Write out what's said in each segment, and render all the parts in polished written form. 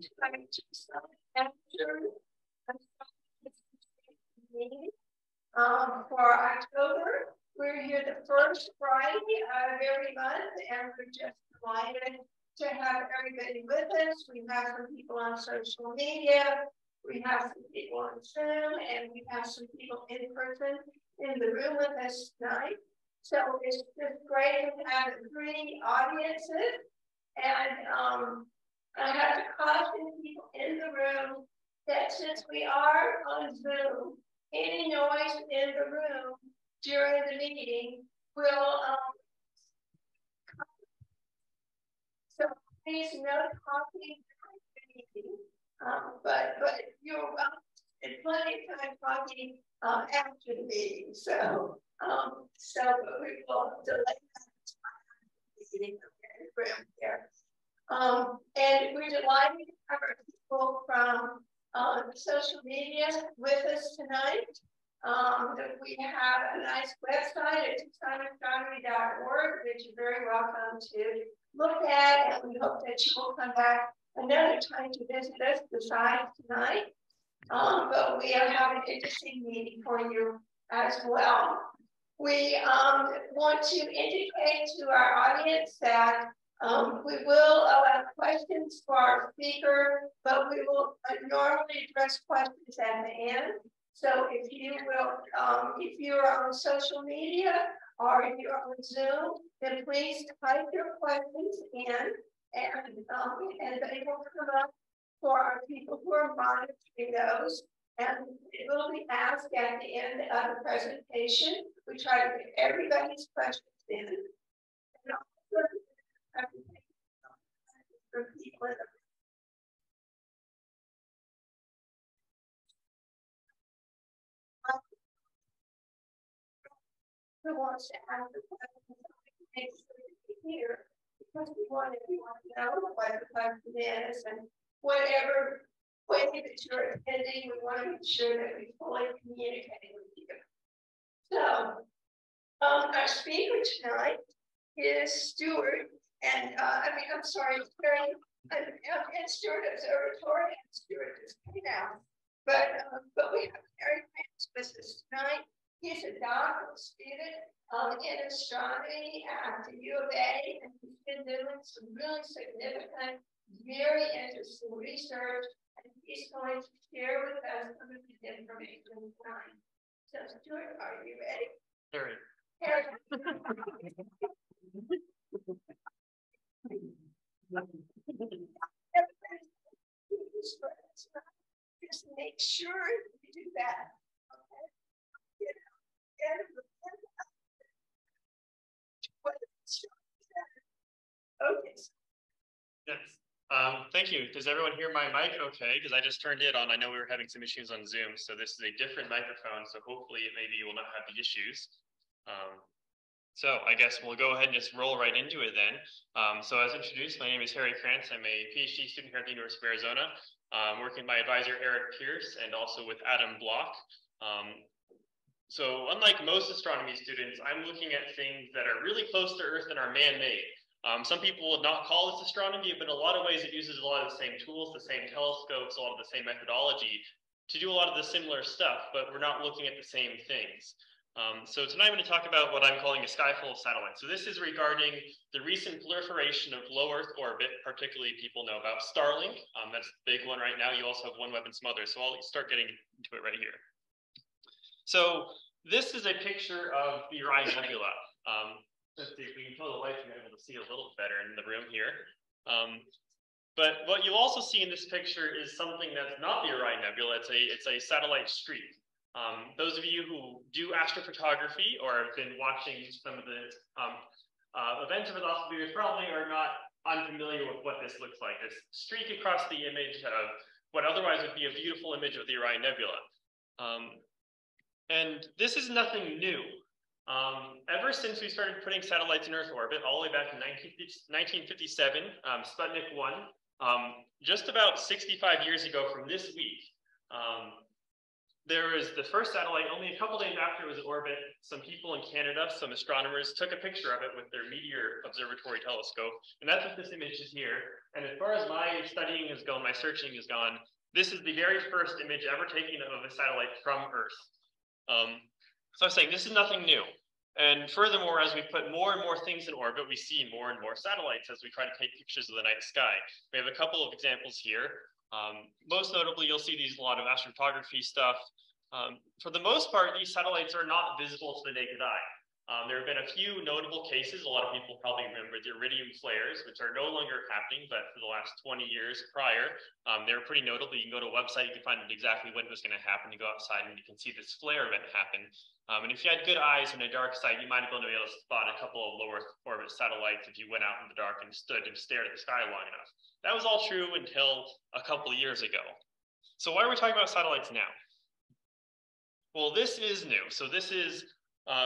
to our Tucson chapter meeting for October. We're here the first Friday of every month, and we're just delighted to have everybody with us. We have some people on social media, we have some people on Zoom, and we have some people in person in the room with us tonight. So it's just great to have three audiences. And I have to caution people in the room that since we are on Zoom, any noise in the room during the meeting will, so please no talking during the meeting, but you're welcome and plenty of time talking after the meeting. So, we will delay that meeting room here. And we're delighted to have our people from social media with us tonight. We have a nice website at TucsonAstronomy.org that you're very welcome to look at, and we hope that you will come back another time to visit us besides tonight. But we have an interesting meeting for you as well. We want to indicate to our audience that we will allow questions for our speaker, but we will normally address questions at the end. So if you will, if you're on social media or if you're on Zoom, then please type your questions in, and they will come up for our people who are monitoring those. And it will be asked at the end of the presentation. We try to get everybody's questions in. And also, for people in the who wants to ask the question, make sure to hear, because we want everyone to know what the question is, and whatever way that you're attending, we want to make sure that we fully communicate with you. So, our speaker tonight is Stuart, and I'm sorry, Terry, and Stuart Observatory, and Stuart is now. But we have Terry Krantz with us tonight. He's a doctoral student in astronomy at the U of A, and he's been doing some really significant, very interesting research, and he's going to share with us some of the information tonight. So, Stuart, are you ready? Harry. Harry. Just make sure you do that. Okay. Yes. Thank you. Does everyone hear my mic okay? Because I just turned it on. I know we were having some issues on Zoom, so this is a different microphone, so hopefully maybe you will not have the issues. So I guess we'll go ahead and just roll right into it then. So as introduced, my name is Harry Krantz. I'm a PhD student here at the University of Arizona, working with my advisor, Eric Pierce, and also with Adam Block. So unlike most astronomy students, I'm looking at things that are really close to Earth and are man-made. Some people would not call this astronomy, but in a lot of ways it uses a lot of the same tools, the same telescopes, a lot of the same methodology to do a lot of the similar stuff, but we're not looking at the same things. So tonight I'm going to talk about what I'm calling a sky full of satellites. So this is regarding the recent proliferation of low Earth orbit, particularly people know about Starlink. That's the big one right now. You also have OneWeb and some others. So I'll start getting into it right here. So this is a picture of the Orion Nebula. Let's see if we can pull the light, you're able to see a little better in the room here. But what you'll also see in this picture is something that's not the Orion Nebula. It's a satellite streak. Those of you who do astrophotography or have been watching some of the events of philosophy probably are not unfamiliar with what this looks like. This streak across the image of what otherwise would be a beautiful image of the Orion Nebula. And this is nothing new. Ever since we started putting satellites in Earth orbit, all the way back in 1957, Sputnik 1, just about 65 years ago from this week, there was the first satellite only a couple days after it was in orbit. Some people in Canada, some astronomers, took a picture of it with their meteor observatory telescope. And that's what this image is here. And as far as my studying has gone, my searching has gone, this is the very first image ever taken of a satellite from Earth. So I was saying, this is nothing new. And furthermore, as we put more and more things in orbit, we see more and more satellites as we try to take pictures of the night sky. We have a couple of examples here. Most notably, you'll see a lot of astrophotography stuff. For the most part, these satellites are not visible to the naked eye. There have been a few notable cases. A lot of people probably remember the iridium flares, which are no longer happening, but for the last 20 years prior, they were pretty notable. You can go to a website, you can find out exactly when it was going to happen. You go outside and you can see this flare event happen. And if you had good eyes and a dark sight, you might have been able to spot a couple of lower orbit satellites if you went out in the dark and stood and stared at the sky long enough. That was all true until a couple of years ago. So why are we talking about satellites now? Well, this is new. So this is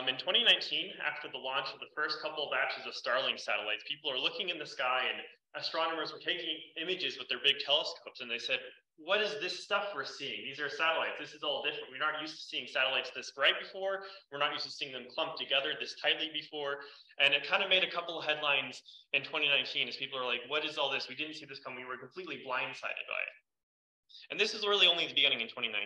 in 2019, after the launch of the first couple of batches of Starlink satellites, people are looking in the sky and astronomers were taking images with their big telescopes and they said, what is this stuff we're seeing? These are satellites. This is all different. We're not used to seeing satellites this bright before. We're not used to seeing them clumped together this tightly before. And it kind of made a couple of headlines in 2019 as people are like, what is all this? We didn't see this coming. We were completely blindsided by it. And this is really only the beginning in 2019.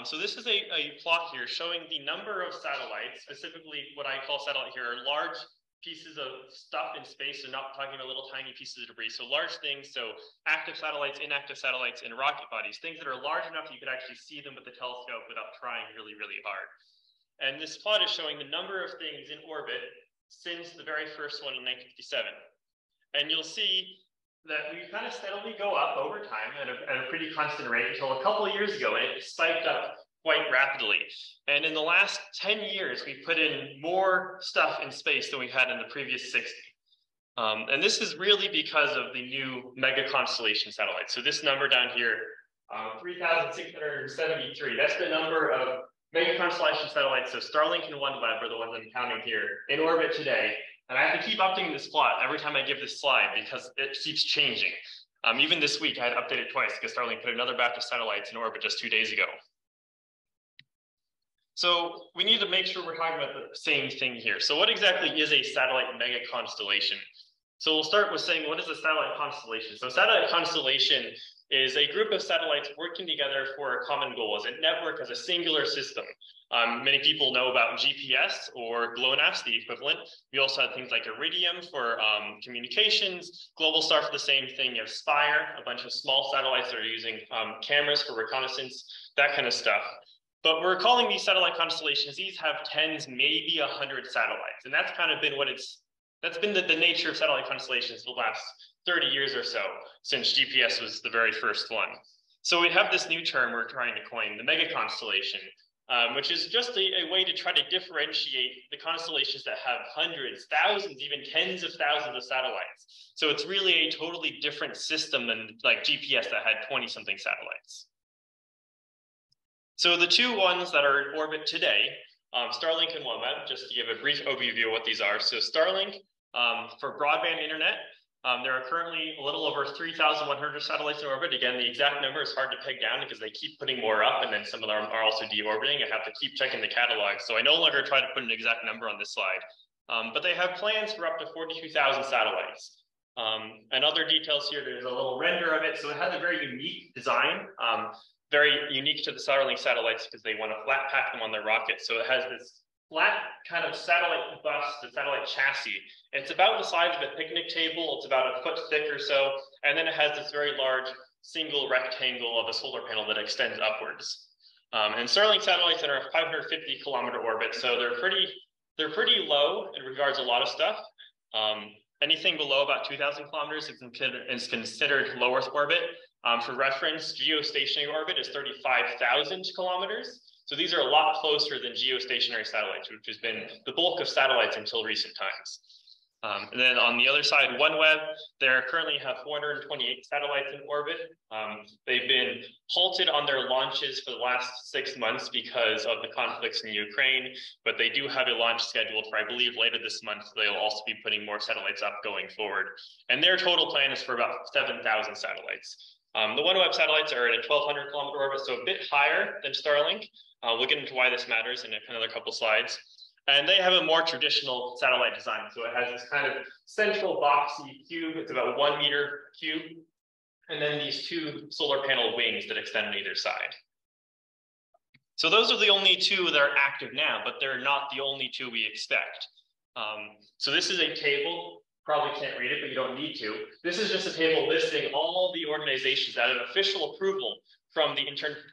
So this is a plot here showing the number of satellites, specifically what I call satellite here are large pieces of stuff in space, so not talking about little tiny pieces of debris. So large things, so active satellites, inactive satellites, and rocket bodies, things that are large enough you could actually see them with the telescope without trying really, really hard. And this plot is showing the number of things in orbit since the very first one in 1957. And you'll see that we kind of steadily go up over time at a pretty constant rate until a couple of years ago, and it spiked up quite rapidly. And in the last 10 years, we put in more stuff in space than we had in the previous 60. And this is really because of the new mega-constellation satellites. So this number down here, 3,673, that's the number of mega-constellation satellites. So Starlink and OneWeb are the ones I'm counting here in orbit today. And I have to keep updating this plot every time I give this slide because it keeps changing. Even this week, I had to update it twice because Starlink put another batch of satellites in orbit just 2 days ago. So we need to make sure we're talking about the same thing here. So what exactly is a satellite mega-constellation? So we'll start with saying, what is a satellite constellation? So satellite constellation is a group of satellites working together for a common goal as a network, as a singular system. Many people know about GPS or GLONASS, the equivalent. We also have things like Iridium for communications, Globalstar for the same thing. You have Spire, a bunch of small satellites that are using cameras for reconnaissance, that kind of stuff. But we're calling these satellite constellations, these have tens, maybe 100 satellites. And that's kind of been that's been the nature of satellite constellations the last 30 years or so, since GPS was the very first one. So we have this new term we're trying to coin, the mega-constellation, which is just a way to try to differentiate the constellations that have hundreds, thousands, even tens of thousands of satellites. So it's really a totally different system than like GPS that had 20-something satellites. So the two ones that are in orbit today, Starlink and OneWeb, just to give a brief overview of what these are. So Starlink, for broadband internet, there are currently a little over 3,100 satellites in orbit. Again, the exact number is hard to peg down because they keep putting more up, and then some of them are also deorbiting. I have to keep checking the catalog, so I no longer try to put an exact number on this slide. But they have plans for up to 42,000 satellites. And other details here, there's a little render of it. So it has a very unique design. Very unique to the Starlink satellites because they want to flat pack them on their rockets. So it has this flat kind of satellite bus, the satellite chassis. It's about the size of a picnic table. It's about a foot thick or so. And then it has this very large single rectangle of a solar panel that extends upwards. And Starlink satellites are a 550-kilometer orbit. So they're pretty low in regards to a lot of stuff. Anything below about 2,000 kilometers is considered low Earth orbit. For reference, geostationary orbit is 35,000 kilometers. So these are a lot closer than geostationary satellites, which has been the bulk of satellites until recent times. And then on the other side, OneWeb, they currently have 428 satellites in orbit. They've been halted on their launches for the last 6 months because of the conflicts in Ukraine, but they do have a launch scheduled for, I believe, later this month. They'll also be putting more satellites up going forward. And their total plan is for about 7,000 satellites. The OneWeb satellites are in a 1,200 kilometer orbit, so a bit higher than Starlink. We'll get into why this matters in another couple slides. And they have a more traditional satellite design. So it has this kind of central boxy cube. It's about 1 meter cube. And then these two solar panel wings that extend on either side. So those are the only two that are active now, but they're not the only two we expect. So this is a table. Probably can't read it, but you don't need to. This is just a table listing all the organizations that have official approval from the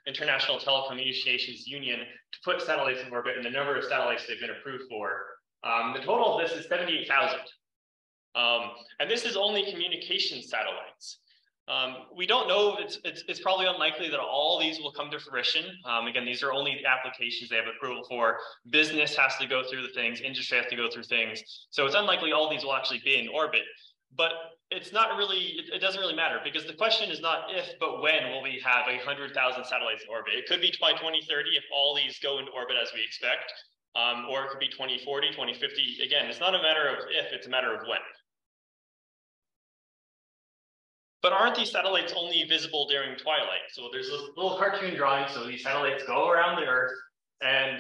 International Telecommunications Union to put satellites in orbit and the number of satellites they've been approved for. The total of this is 78,000. And this is only communication satellites. We don't know, it's probably unlikely that all these will come to fruition. Again, these are only the applications they have approval for. Business has to go through the things, industry has to go through things. So it's unlikely all these will actually be in orbit. But it's not really, it doesn't really matter, because the question is not if, but when will we have 100,000 satellites in orbit. It could be by 2030 if all these go into orbit as we expect, or it could be 2040, 2050. Again, it's not a matter of if, it's a matter of when. But aren't these satellites only visible during twilight? So there's this little cartoon drawing. So these satellites go around the Earth and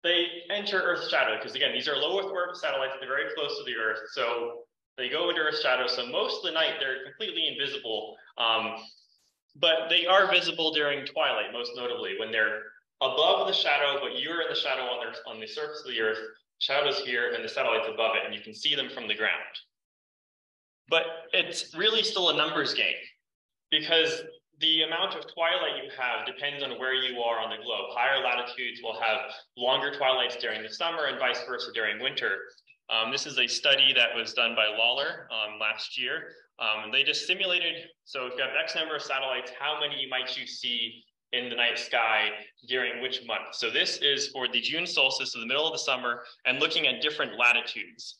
they enter Earth's shadow, because again, these are low Earth orbit satellites. They're very close to the Earth. So they go into Earth's shadow. So most of the night, they're completely invisible. But they are visible during twilight, most notably, when they're above the shadow, but you're in the shadow on the surface of the Earth. Shadow's here and the satellite's above it, and you can see them from the ground. But it's really still a numbers game, because the amount of twilight you have depends on where you are on the globe. Higher latitudes will have longer twilights during the summer and vice versa during winter. This is a study that was done by Lawler last year. They just simulated, so if you have X number of satellites, how many might you see in the night sky during which month? So this is for the June solstice, so the middle of the summer, and looking at different latitudes.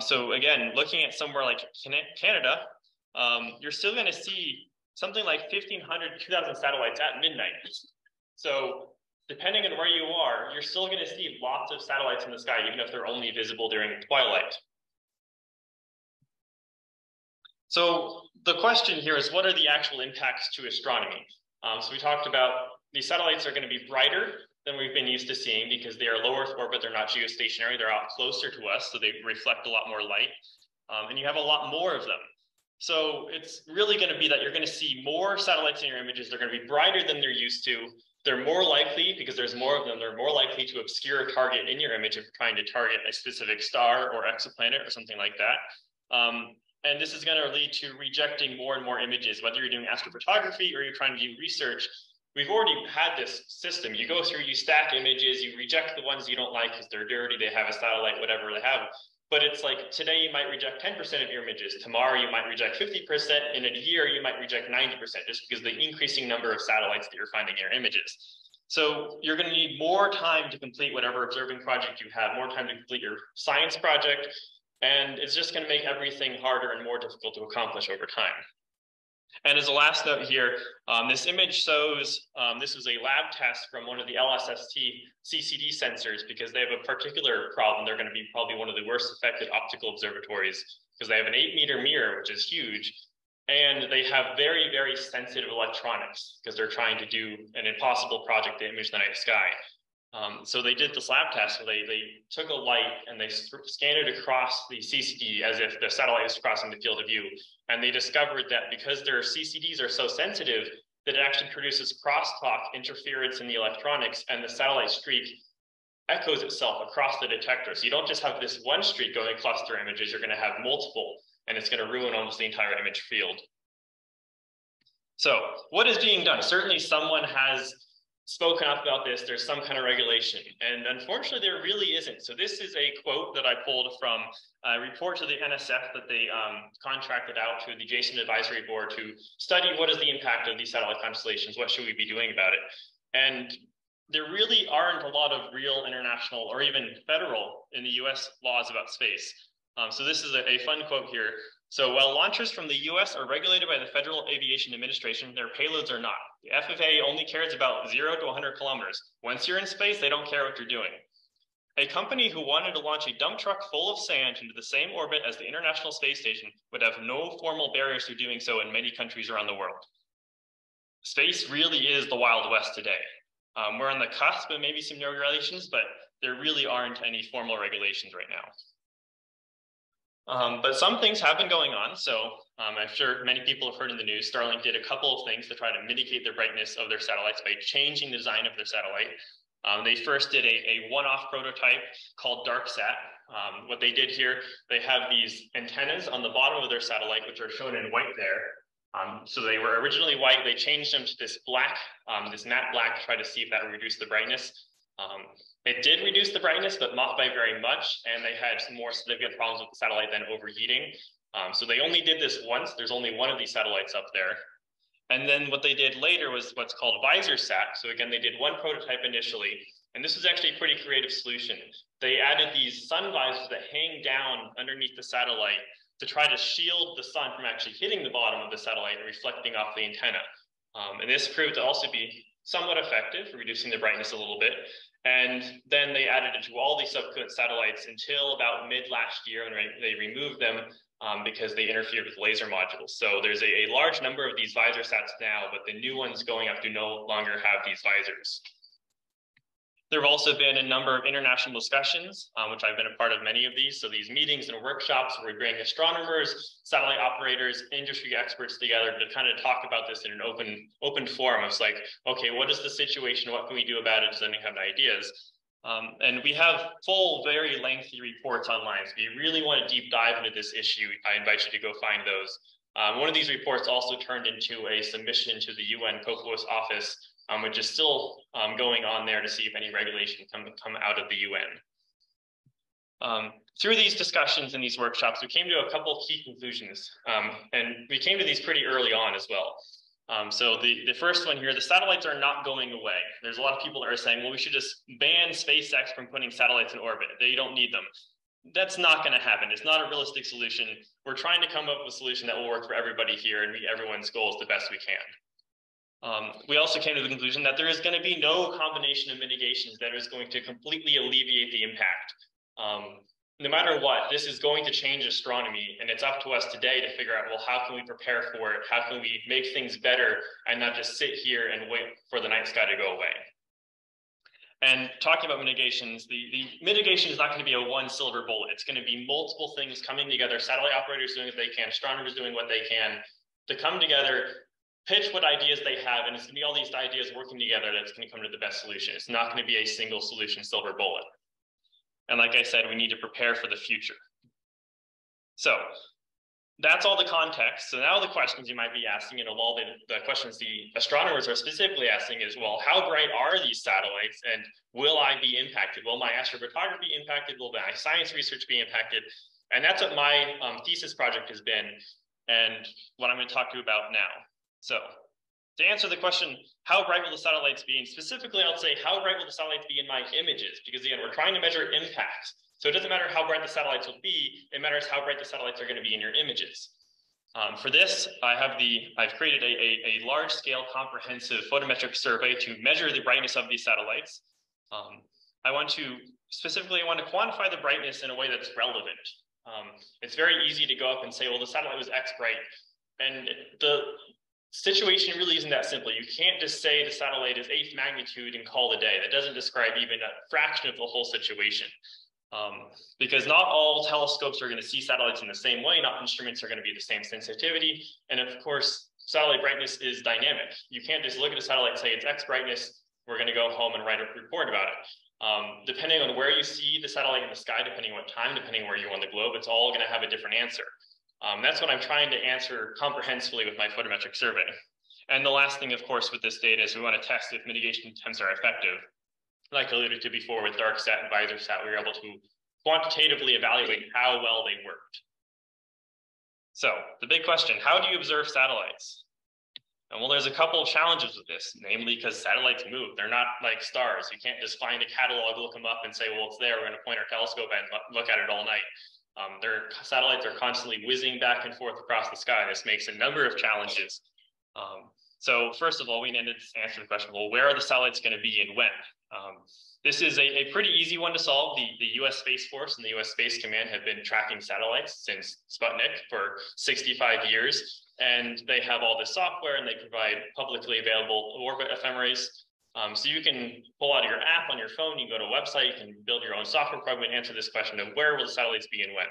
So again, looking at somewhere like Canada, you're still going to see something like 1,500, 2,000 satellites at midnight. So depending on where you are, you're still going to see lots of satellites in the sky, even if they're only visible during twilight. So the question here is, what are the actual impacts to astronomy? So we talked about these satellites are going to be brighter than we've been used to seeing, because they are low Earth orbit, they're not geostationary, they're out closer to us, so they reflect a lot more light, and you have a lot more of them. So it's really going to be that you're going to see more satellites in your images. They're going to be brighter than they're used to. They're more likely, because there's more of them, they're more likely to obscure a target in your image if you're trying to target a specific star or exoplanet or something like that. And this is going to lead to rejecting more and more images, whether you're doing astrophotography or you're trying to do research. We've already had this system. You go through, you stack images, you reject the ones you don't like because they're dirty, they have a satellite, whatever they have. But it's like, today you might reject 10% of your images. Tomorrow you might reject 50%. In a year, you might reject 90%, just because of the increasing number of satellites that you're finding in your images. So you're going to need more time to complete whatever observing project you have, more time to complete your science project. And it's just going to make everything harder and more difficult to accomplish over time. And as a last note here, this image shows, this was a lab test from one of the LSST CCD sensors, because they have a particular problem. They're going to be probably one of the worst affected optical observatories, because they have an 8-meter mirror, which is huge. And they have very, very sensitive electronics, because they're trying to do an impossible project to image the night sky. So they did this lab test where they took a light and they scanned it across the CCD as if the satellite was crossing the field of view. And they discovered that because their CCDs are so sensitive, that it actually produces crosstalk interference in the electronics, and the satellite streak echoes itself across the detector. So you don't just have this one streak going cluster images, you're going to have multiple, and it's going to ruin almost the entire image field. So what is being done? Certainly someone has spoken up about this. There's some kind of regulation, and unfortunately there really isn't. So this is a quote that I pulled from a report to the NSF that they contracted out to the Jason Advisory Board to study what is the impact of these satellite constellations, what should we be doing about it. And there really aren't a lot of real international or even federal in the US laws about space. So this is a fun quote here. So while launchers from the US are regulated by the Federal Aviation Administration, their payloads are not. The FAA only cares about 0 to 100 kilometers. Once you're in space, they don't care what you're doing. A company who wanted to launch a dump truck full of sand into the same orbit as the International Space Station would have no formal barriers to doing so in many countries around the world. space really is the Wild West today. We're on the cusp of maybe some new regulations, but there really aren't any formal regulations right now. But some things have been going on. So I'm sure many people have heard in the news, Starlink did a couple of things to try to mitigate the brightness of their satellites by changing the design of their satellite. They first did a one-off prototype called DarkSat. What they did here, they have these antennas on the bottom of their satellite, which are shown in white there. So they were originally white. They changed them to this black, this matte black, to try to see if that would reduce the brightness. It did reduce the brightness, but not by very much, and they had some more significant problems with the satellite than overheating. So they only did this once. There's only one of these satellites up there. And then what they did later was what's called VisorSat. So again, they did one prototype initially, and this was actually a pretty creative solution. They added these sun visors that hang down underneath the satellite to try to shield the sun from actually hitting the bottom of the satellite and reflecting off the antenna. And this proved to also be somewhat effective for reducing the brightness a little bit. And then they added it to all these subsequent satellites until about mid last year, when they removed them because they interfered with laser modules. So there's a large number of these VisorSats now, but the new ones going up do no longer have these visors. There have also been a number of international discussions, which I've been a part of many of these. So these meetings and workshops where we bring astronomers, satellite operators, industry experts together to kind of talk about this in an open forum. It's like, okay, what is the situation? What can we do about it? Does anyone have any ideas? And we have full, very lengthy reports online. So if you really want to deep dive into this issue, I invite you to go find those. One of these reports also turned into a submission to the UN COCOA's office, which is still going on there to see if any regulation come out of the UN. Through these discussions and these workshops, we came to a couple of key conclusions, and we came to these pretty early on as well. So the first one here, the satellites are not going away. There's a lot of people that are saying, well, we should just ban SpaceX from putting satellites in orbit. They don't need them. That's not going to happen. It's not a realistic solution. We're trying to come up with a solution that will work for everybody here and meet everyone's goals the best we can. We also came to the conclusion that there is going to be no combination of mitigations that is going to completely alleviate the impact. No matter what, this is going to change astronomy, and it's up to us today to figure out, well, how can we prepare for it? How can we make things better and not just sit here and wait for the night sky to go away? And talking about mitigations, the mitigation is not going to be a one silver bullet. It's going to be multiple things coming together, satellite operators doing what they can, astronomers doing what they can to come together, pitch what ideas they have, and it's going to be all these ideas working together that's going to come to the best solution. It's not going to be a single solution silver bullet. And like I said, we need to prepare for the future. So that's all the context. So now the questions you might be asking, and all the questions the astronomers are specifically asking is, well, how bright are these satellites, and will I be impacted? Will my astrophotography be impacted? Will my science research be impacted? And that's what my thesis project has been, and what I'm going to talk to you about now. So to answer the question, how bright will the satellites be? And specifically, I'll say, how bright will the satellites be in my images? Because again, we're trying to measure impact. So it doesn't matter how bright the satellites will be, it matters how bright the satellites are going to be in your images. For this, I've created a large-scale comprehensive photometric survey to measure the brightness of these satellites. I want to quantify the brightness in a way that's relevant. It's very easy to go up and say, well, the satellite was X bright. And the situation really isn't that simple. You can't just say the satellite is 8th magnitude and call it a day. That doesn't describe even a fraction of the whole situation. Because not all telescopes are going to see satellites in the same way. Not instruments are going to be the same sensitivity. And of course, satellite brightness is dynamic. You can't just look at a satellite and say it's X brightness. We're going to go home and write a report about it. Depending on where you see the satellite in the sky, depending on what time, depending where you are on the globe, it's all going to have a different answer. That's what I'm trying to answer comprehensively with my photometric survey. And the last thing, of course, with this data is we want to test if mitigation attempts are effective. Like I alluded to before with DarkSat and VisorSat, we were able to quantitatively evaluate how well they worked. So the big question, how do you observe satellites? And well, there's a couple of challenges with this, namely because satellites move. They're not like stars. You can't just find a catalog, look them up and say, well, it's there. We're going to point our telescope and look at it all night. Their satellites are constantly whizzing back and forth across the sky. This makes a number of challenges. So first of all, we need to answer the question, well, where are the satellites going to be and when? This is a pretty easy one to solve. The US Space Force and the US Space Command have been tracking satellites since Sputnik for 65 years. And they have all this software and they provide publicly available orbit ephemeris. So you can pull out your app on your phone, you can go to a website, you can build your own software program and answer this question of where will the satellites be and when.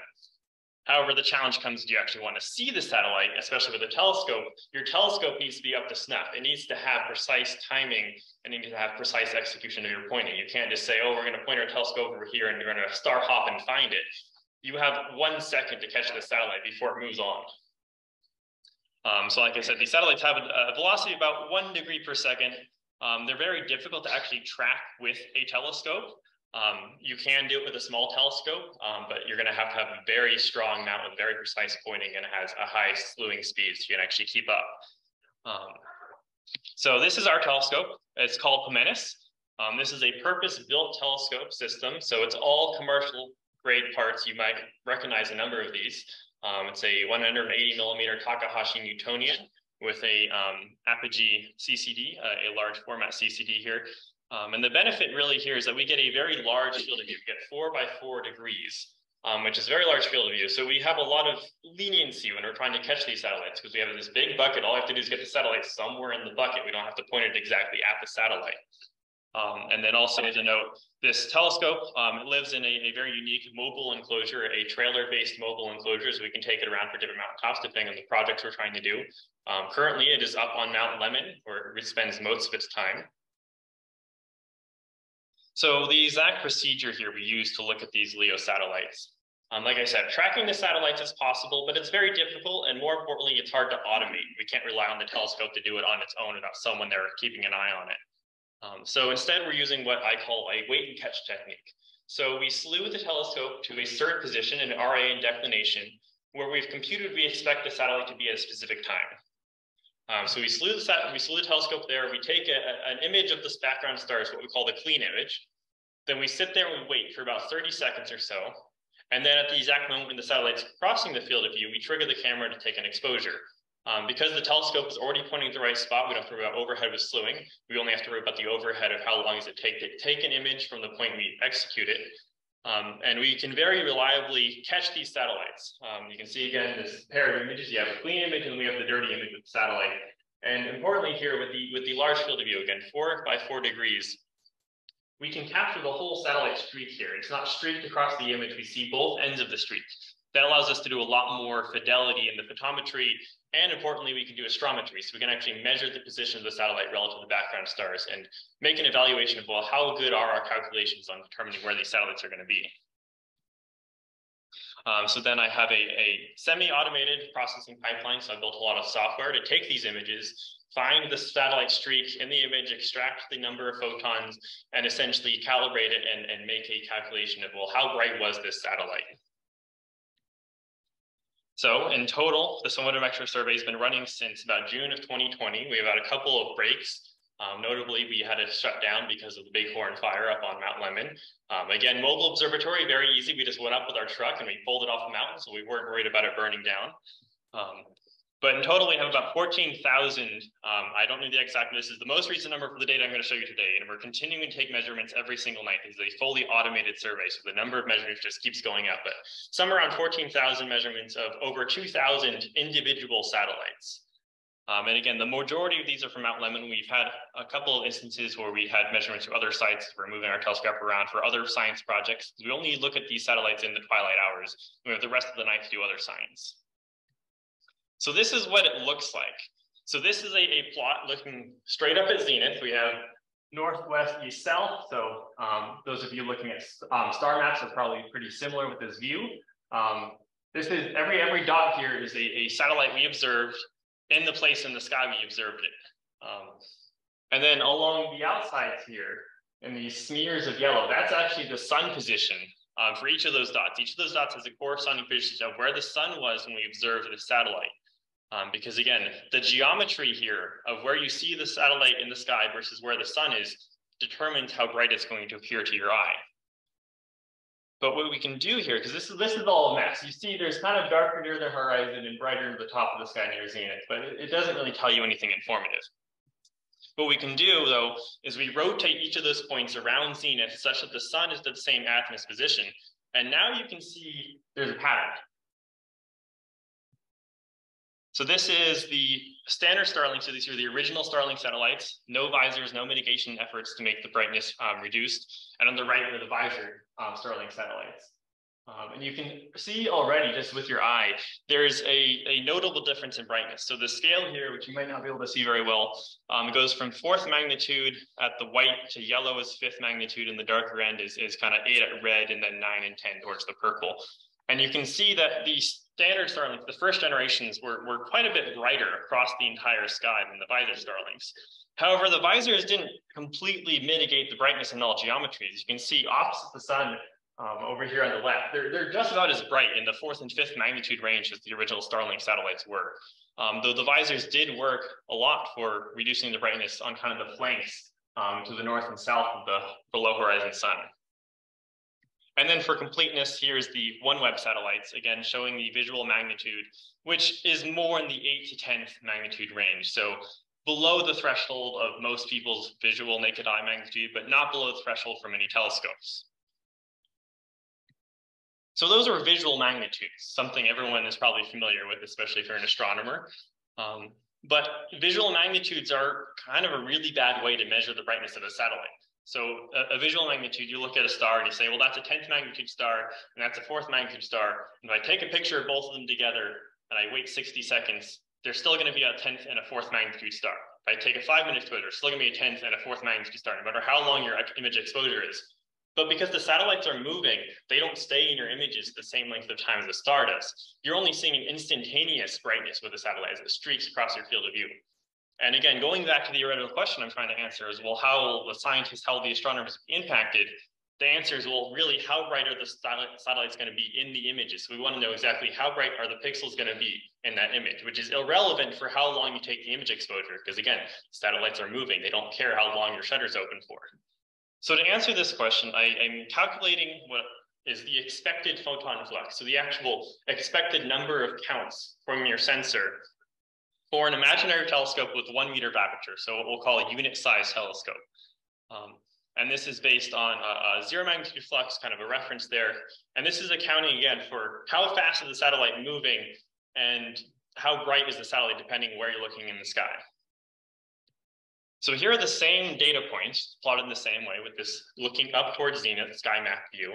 However, the challenge comes, do you actually want to see the satellite, especially with a telescope? Your telescope needs to be up to snuff. It needs to have precise timing and it needs to have precise execution of your pointing. You can't just say, oh, we're going to point our telescope over here and you're going to star hop and find it. You have 1 second to catch the satellite before it moves on. So like I said, these satellites have a velocity of about 1 degree per second. They're very difficult to actually track with a telescope. You can do it with a small telescope, but you're going to have a very strong mount with very precise pointing, and it has a high slewing speed so you can actually keep up. So this is our telescope. It's called Pomenis. This is a purpose-built telescope system, so it's all commercial grade parts. You might recognize a number of these. It's a 180 millimeter Takahashi Newtonian with a apogee CCD, a large format CCD here. And the benefit really here is that we get a very large field of view. We get 4 by 4 degrees, which is a very large field of view. So we have a lot of leniency when we're trying to catch these satellites because we have this big bucket. All we have to do is get the satellite somewhere in the bucket. We don't have to point it exactly at the satellite. And then also to note, this telescope lives in a very unique mobile enclosure, a trailer-based mobile enclosure, so we can take it around for different mountaintops depending on the projects we're trying to do. Currently, it is up on Mount Lemmon, where it spends most of its time. So the exact procedure here we use to look at these LEO satellites. Like I said, tracking the satellites is possible, but it's very difficult, and more importantly, it's hard to automate. We can't rely on the telescope to do it on its own without someone there keeping an eye on it. So instead, we're using what I call a wait and catch technique. So we slew the telescope to a certain position in RA and declination, where we've computed we expect the satellite to be at a specific time. So we slew the telescope there. We take an image of this background stars, what we call the clean image. Then we sit there and we wait for about 30 seconds or so. And then at the exact moment when the satellite's crossing the field of view, we trigger the camera to take an exposure. Because the telescope is already pointing to the right spot, we don't have to worry about overhead with slewing. We only have to worry about the overhead of how long does it take to take an image from the point we execute it. And we can very reliably catch these satellites. You can see again this pair of images. You have a clean image and we have the dirty image of the satellite. And importantly here with the large field of view, again, 4 by 4 degrees, we can capture the whole satellite streak here. It's not streaked across the image. We see both ends of the streak. That allows us to do a lot more fidelity in the photometry. And importantly, we can do astrometry. So we can actually measure the position of the satellite relative to the background stars and make an evaluation of, well, how good are our calculations on determining where these satellites are going to be. So then I have a semi-automated processing pipeline. So I built a lot of software to take these images, find the satellite streak in the image, extract the number of photons, and essentially calibrate it and make a calculation of, well, how bright was this satellite? So in total, the SOMODOMETRIC survey has been running since about June of 2020. We've had a couple of breaks. Notably, we had to shut down because of the Bighorn fire up on Mount Lemmon. Again, mobile observatory, very easy. We just went up with our truck and we pulled it off the mountain, so we weren't worried about it burning down. But in total, we have about 14,000. I don't know the exact, this is the most recent number for the data I'm going to show you today. And we're continuing to take measurements every single night. This is a fully automated survey, so the number of measurements just keeps going up. But somewhere around 14,000 measurements of over 2,000 individual satellites. And again, the majority of these are from Mount Lemmon. We've had a couple of instances where we had measurements from other sites. We're moving our telescope around for other science projects. We only look at these satellites in the twilight hours. We have the rest of the night to do other science. So this is what it looks like. So this is a plot looking straight up at zenith. We have northwest, east, south. So those of you looking at star maps are probably pretty similar with this view. This is every dot here is a satellite we observed in the place in the sky we observed it. And then along the outsides here, in these smears of yellow, that's actually the sun position for each of those dots. Each of those dots has a corresponding position of where the sun was when we observed the satellite. Because again, the geometry here of where you see the satellite in the sky versus where the sun is determines how bright it's going to appear to your eye. But what we can do here, because this is all a mess. You see there's kind of darker near the horizon and brighter at the top of the sky near zenith, but it doesn't really tell you anything informative. What we can do, though, is we rotate each of those points around zenith such that the sun is at the same azimuth position. And now you can see there's a pattern. So this is the standard Starlink. So these are the original Starlink satellites. No visors, no mitigation efforts to make the brightness reduced. And on the right are the visor Starlink satellites. And you can see already, just with your eye, there's a notable difference in brightness. So the scale here, which you might not be able to see very well, goes from 4th magnitude at the white to yellow is 5th magnitude, and the darker end is kind of 8 at red, and then 9 and 10 towards the purple. And you can see that the standard Starlink, the first generations, were quite a bit brighter across the entire sky than the visor Starlinks. However, the visors didn't completely mitigate the brightness in all geometries. You can see opposite the sun, over here on the left, they're just about as bright in the 4th and 5th magnitude range as the original Starlink satellites were. Though the visors did work a lot for reducing the brightness on kind of the flanks to the north and south of the below horizon sun. And then for completeness, here's the OneWeb satellites, again, showing the visual magnitude, which is more in the 8th to 10th magnitude range. So below the threshold of most people's visual naked eye magnitude, but not below the threshold for many telescopes. So those are visual magnitudes, something everyone is probably familiar with, especially if you're an astronomer. But visual magnitudes are kind of a really bad way to measure the brightness of a satellite. So a visual magnitude, you look at a star and you say, well, that's a 10th magnitude star, and that's a 4th magnitude star. And if I take a picture of both of them together and I wait 60 seconds, there's still gonna be a 10th and a 4th magnitude star. If I take a 5-minute photo, there's still gonna be a 10th and a 4th magnitude star, no matter how long your image exposure is. But because the satellites are moving, they don't stay in your images the same length of time as the star does. You're only seeing an instantaneous brightness with the satellite as it streaks across your field of view. And again, going back to the original question I'm trying to answer is, well, how will the scientists, how will the astronomers be impacted? The answer is, well, really, how bright are the satellites going to be in the images? So we want to know exactly how bright are the pixels going to be in that image, which is irrelevant for how long you take the image exposure, because again, satellites are moving. They don't care how long your shutter's open for. So to answer this question, I'm calculating what is the expected photon flux, so the actual expected number of counts from your sensor for an imaginary telescope with 1 meter of aperture, so what we'll call a unit-size telescope. And this is based on a 0 magnitude flux, kind of a reference there. And this is accounting, again, for how fast is the satellite moving and how bright is the satellite, depending where you're looking in the sky. So here are the same data points plotted in the same way with this looking up towards zenith sky map view.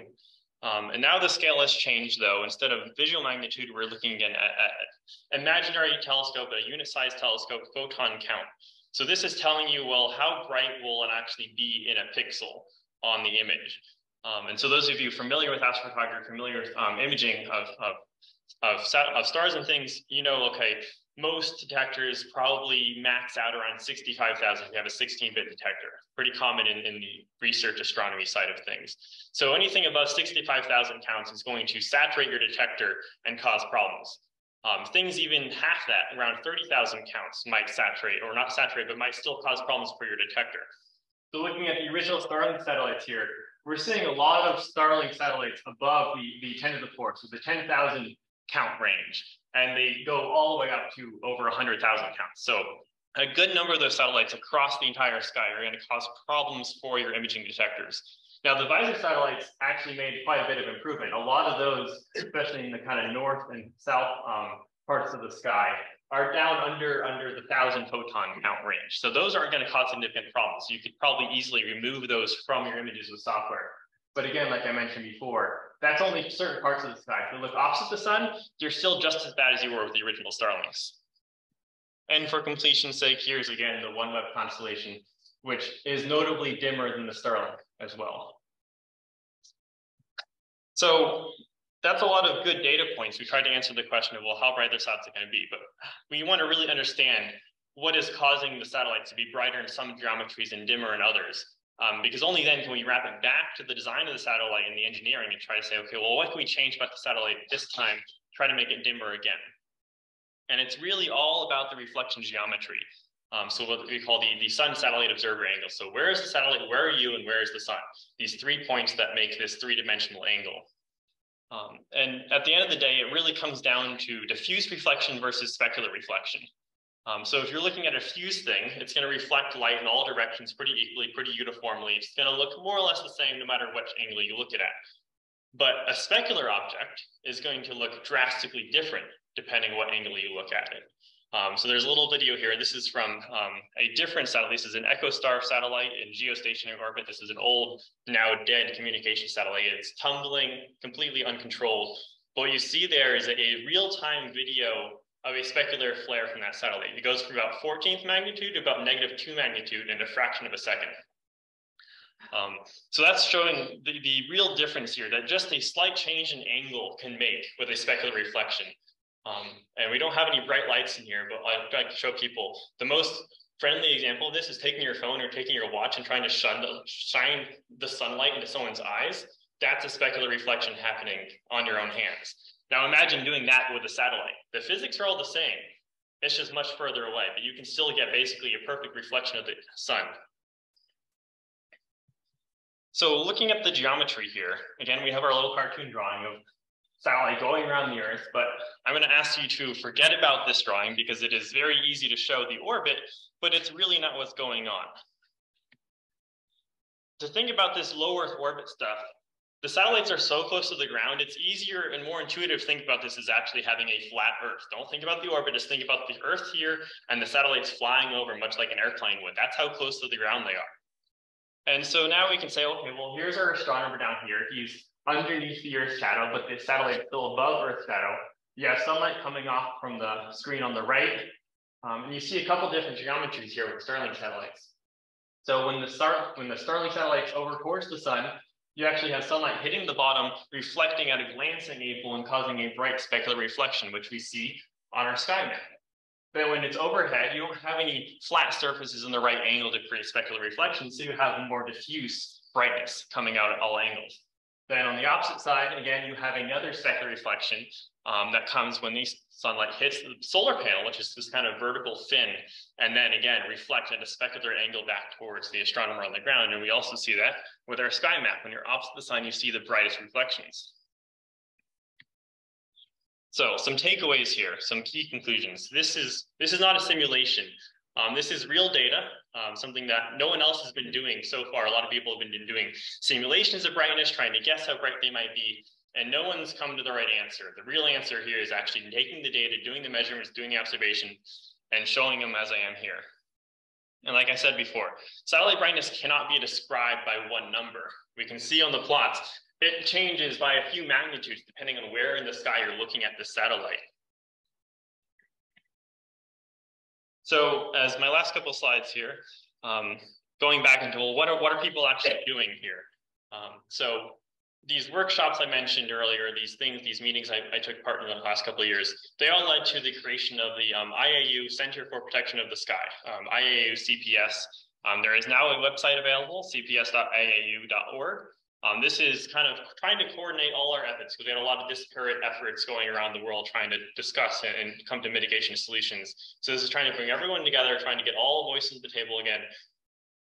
And now the scale has changed, though. Instead of visual magnitude, we're looking again at imaginary telescope, a unit-sized telescope photon count. So this is telling you, well, how bright will it actually be in a pixel on the image? And so those of you familiar with astrophotography, familiar with imaging of stars and things, you know, okay, most detectors probably max out around 65,000 if you have a 16-bit detector. Pretty common in the research astronomy side of things. So anything above 65,000 counts is going to saturate your detector and cause problems. Things even half that, around 30,000 counts, might saturate, or not saturate, but might still cause problems for your detector. So looking at the original Starlink satellites here, we're seeing a lot of Starlink satellites above the 10 to the 4th, so the 10,000 count range. And they go all the way up to over 100,000 counts. So a good number of those satellites across the entire sky are going to cause problems for your imaging detectors. Now, the visor satellites actually made quite a bit of improvement. A lot of those, especially in the kind of north and south parts of the sky, are down under the 1,000 photon count range. So those aren't going to cause significant problems. You could probably easily remove those from your images with software. But again, like I mentioned before, that's only certain parts of the sky. If you look opposite the sun, you're still just as bad as you were with the original Starlinks. And for completion's sake, here's again the OneWeb constellation, which is notably dimmer than the Starlink as well. So that's a lot of good data points. We tried to answer the question of, well, how bright the satellites are going to be, but we want to really understand what is causing the satellites to be brighter in some geometries and dimmer in others. Because only then can we wrap it back to the design of the satellite and the engineering and try to say, okay, well, what can we change about the satellite this time, try to make it dimmer again? And it's really all about the reflection geometry. So what we call the sun satellite observer angle. So where is the satellite, where are you, and where is the sun? These 3 points that make this 3-dimensional angle. And at the end of the day, it really comes down to diffuse reflection versus specular reflection. So if you're looking at a fused thing, it's going to reflect light in all directions pretty equally, pretty uniformly. It's going to look more or less the same no matter which angle you look at it. But a specular object is going to look drastically different depending what angle you look at it. So there's a little video here. This is from a different satellite. This is an EchoStar satellite in geostationary orbit. This is an old, now dead communication satellite. It's tumbling, completely uncontrolled. But what you see there is a real-time video of a specular flare from that satellite. It goes from about 14th magnitude to about -2 magnitude in a fraction of a second. So that's showing the real difference here, that just a slight change in angle can make with a specular reflection. And we don't have any bright lights in here, but I'd like to show people the most friendly example of this is taking your phone or taking your watch and trying to shine the sunlight into someone's eyes. That's a specular reflection happening on your own hands. Now imagine doing that with a satellite. The physics are all the same. It's just much further away, but you can still get basically a perfect reflection of the sun. So looking at the geometry here, again, we have our little cartoon drawing of satellite going around the Earth, but I'm going to ask you to forget about this drawing because it is very easy to show the orbit, but it's really not what's going on. To think about this low Earth orbit stuff, the satellites are so close to the ground, it's easier and more intuitive to think about this as actually having a flat Earth. Don't think about the orbit, just think about the Earth here and the satellites flying over, much like an airplane would. That's how close to the ground they are. And so now we can say, okay, well, here's our astronomer down here. He's underneath the Earth's shadow, but the satellite's still above Earth's shadow. You have sunlight coming off from the screen on the right. And you see a couple different geometries here with Starlink satellites. So when the Starlink satellite's over towards the sun, you actually have sunlight hitting the bottom, reflecting at a glancing angle and causing a bright specular reflection, which we see on our sky map. But when it's overhead, you don't have any flat surfaces in the right angle to create specular reflection, so you have more diffuse brightness coming out at all angles. Then on the opposite side, again, you have another specular reflection that comes when the sunlight hits the solar panel, which is this kind of vertical fin, and then again, reflect at a specular angle back towards the astronomer on the ground. And we also see that with our sky map. When you're opposite the sun, you see the brightest reflections. So some takeaways here, some key conclusions. This is not a simulation. This is real data, something that no one else has been doing so far. A lot of people have been doing simulations of brightness, trying to guess how bright they might be, and no one's come to the right answer. The real answer here is actually taking the data, doing the measurements, doing the observation, and showing them as I am here. And like I said before, satellite brightness cannot be described by one number. We can see on the plots, it changes by a few magnitudes depending on where in the sky you're looking at the satellite. So as my last couple of slides here, going back into, well, what are people actually doing here? So these workshops I mentioned earlier, these meetings I took part in the last couple of years, they all led to the creation of the IAU Center for Protection of the Sky, IAU CPS. There is now a website available, cps.iau.org. This is kind of trying to coordinate all our efforts because we had a lot of disparate efforts going around the world trying to discuss and come to mitigation solutions. So this is trying to bring everyone together, trying to get all voices at the table again.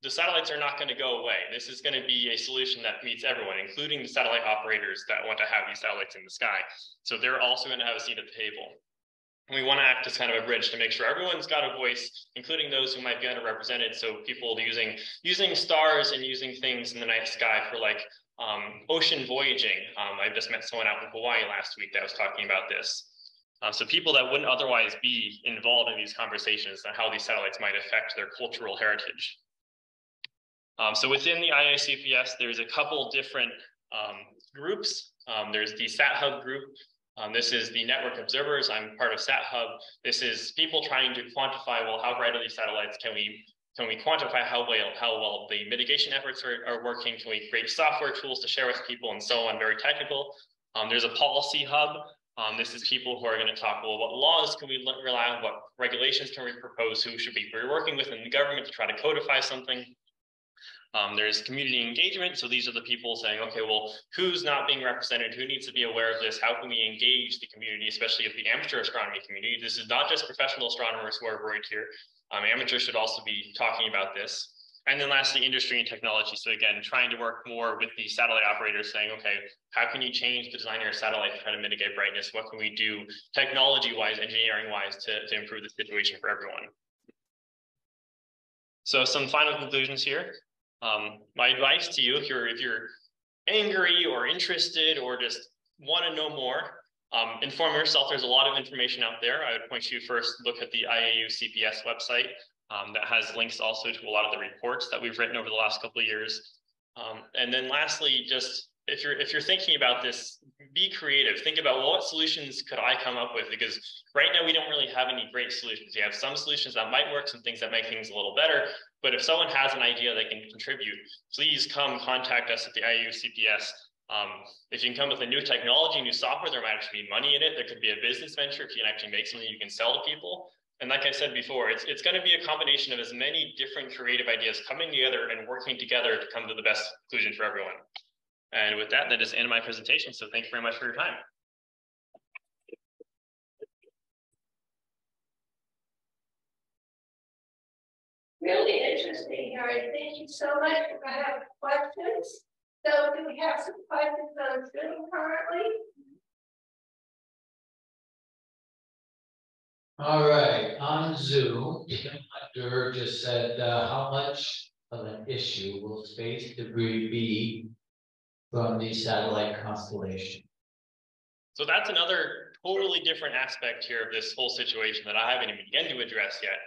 The satellites are not going to go away. This is going to be a solution that meets everyone, including the satellite operators that want to have these satellites in the sky. So they're also going to have a seat at the table. And we want to act as kind of a bridge to make sure everyone's got a voice, including those who might be underrepresented. So people using stars and using things in the night sky for like ocean voyaging. I just met someone out in Hawaii last week that was talking about this. So people that wouldn't otherwise be involved in these conversations and how these satellites might affect their cultural heritage. So within the IACPS, there's a couple different groups. There's the SatHub group. This is the network observers. I'm part of SatHub. This is people trying to quantify, well, how bright are these satellites? Can we quantify how well the mitigation efforts are working? Can we create software tools to share with people and so on? Very technical. There's a policy hub. This is people who are going to talk, well, what laws can we rely on? What regulations can we propose? Who should we be working with in the government to try to codify something? There's community engagement. So these are the people saying, okay, well, who's not being represented? Who needs to be aware of this? How can we engage the community, especially the amateur astronomy community? This is not just professional astronomers who are worried here. Amateurs should also be talking about this. And then lastly, industry and technology. So again, trying to work more with the satellite operators saying, okay, how can you change the design of your satellite to try to mitigate brightness? What can we do technology-wise, engineering-wise to improve the situation for everyone? So some final conclusions here. My advice to you, if you're angry or interested or just want to know more, inform yourself. There's a lot of information out there. I would point you first, look at the IAU CPS website that has links also to a lot of the reports that we've written over the last couple of years. And then lastly, just if you're thinking about this, be creative. Think about, well, what solutions could I come up with? Because right now we don't really have any great solutions. You have some solutions that might work, some things that make things a little better. But if someone has an idea that can contribute, please come contact us at the IAU CPS. If you can come with a new technology, new software, there might actually be money in it. There could be a business venture if you can actually make something you can sell to people. And like I said before, it's going to be a combination of as many different creative ideas coming together and working together to come to the best conclusion for everyone. And with that, that is the end of my presentation. So thank you very much for your time. Really interesting, Harry. Thank you so much. If I have questions. So do we have some questions on Zoom currently? All right, on Zoom, Tim Hunter just said, how much of an issue will space debris be from the satellite constellation? So that's another totally different aspect here of this whole situation that I haven't even begun to address yet.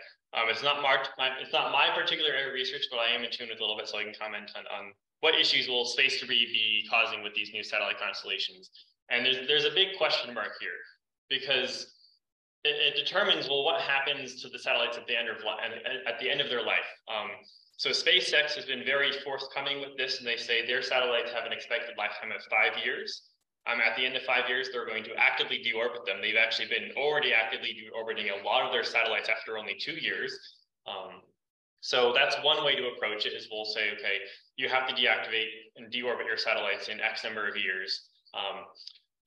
It's not my particular area of research, but I am in tune with a little bit, so I can comment on what issues will space debris be causing with these new satellite constellations. And there's a big question mark here, because it determines, well, what happens to the satellites at the end of their life. So SpaceX has been very forthcoming with this, and they say their satellites have an expected lifetime of 5 years. At the end of 5 years, they're going to actively deorbit them. They've actually been already actively deorbiting a lot of their satellites after only 2 years. So that's one way to approach it, is we'll say, okay, you have to deactivate and deorbit your satellites in X number of years.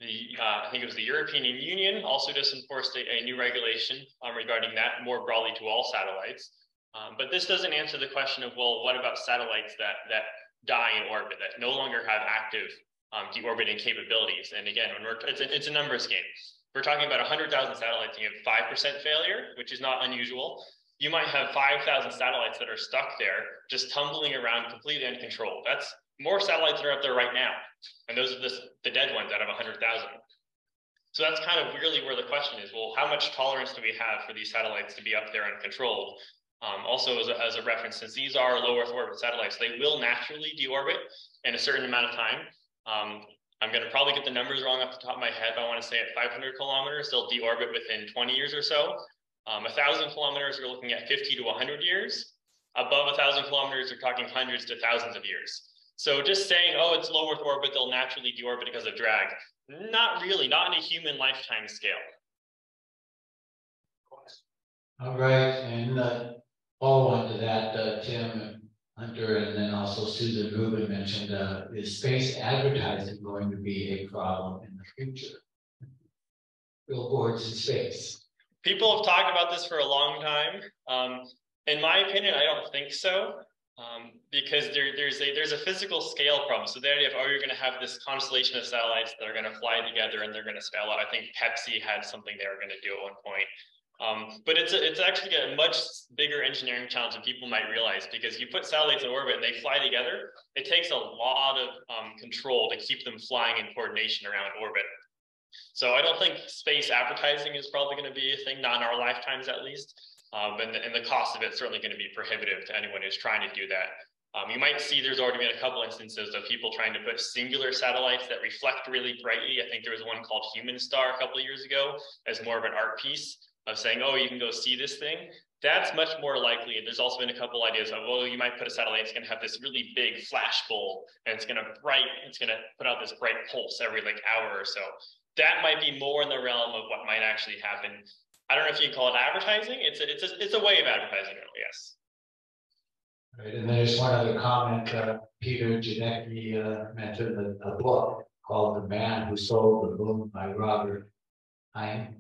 I think it was the European Union also just enforced a new regulation regarding that more broadly to all satellites. But this doesn't answer the question of, well, what about satellites that die in orbit, that no longer have active deorbiting capabilities? And again, it's a numbers game. We're talking about 100,000 satellites and you have 5% failure, which is not unusual. You might have 5,000 satellites that are stuck there, just tumbling around completely uncontrolled. That's more satellites that are up there right now. And those are the dead ones out of 100,000. So that's kind of really where the question is, well, how much tolerance do we have for these satellites to be up there uncontrolled? Also, as a reference, since these are low Earth orbit satellites, they will naturally deorbit in a certain amount of time. I'm going to probably get the numbers wrong off the top of my head, but I want to say at 500 kilometers, they'll deorbit within 20 years or so. 1,000 kilometers, you're looking at 50 to 100 years. Above 1,000 kilometers, you're talking hundreds to thousands of years. So just saying, oh, it's low Earth orbit, they'll naturally deorbit because of drag. Not really, not in a human lifetime scale. All right, and follow on to that, Tim Hunter and then also Susan Rubin mentioned, is space advertising going to be a problem in the future? Billboards in space. People have talked about this for a long time. In my opinion, I don't think so. Because there's a physical scale problem. So the idea of, oh, you're going to have this constellation of satellites that are going to fly together and they're going to spell out. I think Pepsi had something they were going to do at one point. But it's actually a much bigger engineering challenge than people might realize, because you put satellites in orbit and they fly together. It takes a lot of control to keep them flying in coordination around orbit. So I don't think space advertising is probably going to be a thing, not in our lifetimes at least. And the cost of it is certainly going to be prohibitive to anyone who's trying to do that. You might see there's already been a couple instances of people trying to put singular satellites that reflect really brightly. I think there was one called Human Star a couple of years ago as more of an art piece of saying, oh, you can go see this thing. That's much more likely. And there's also been a couple ideas of, well, you might put a satellite, it's going to have this really big flash bulb and it's going to put out this bright pulse every like hour or so. That might be more in the realm of what might actually happen. I don't know if you can call it advertising. It's a way of advertising, yes. Right, and there's one other comment. Peter Janecki mentioned a book called "The Man Who Sold the Moon" by Robert Heinlein.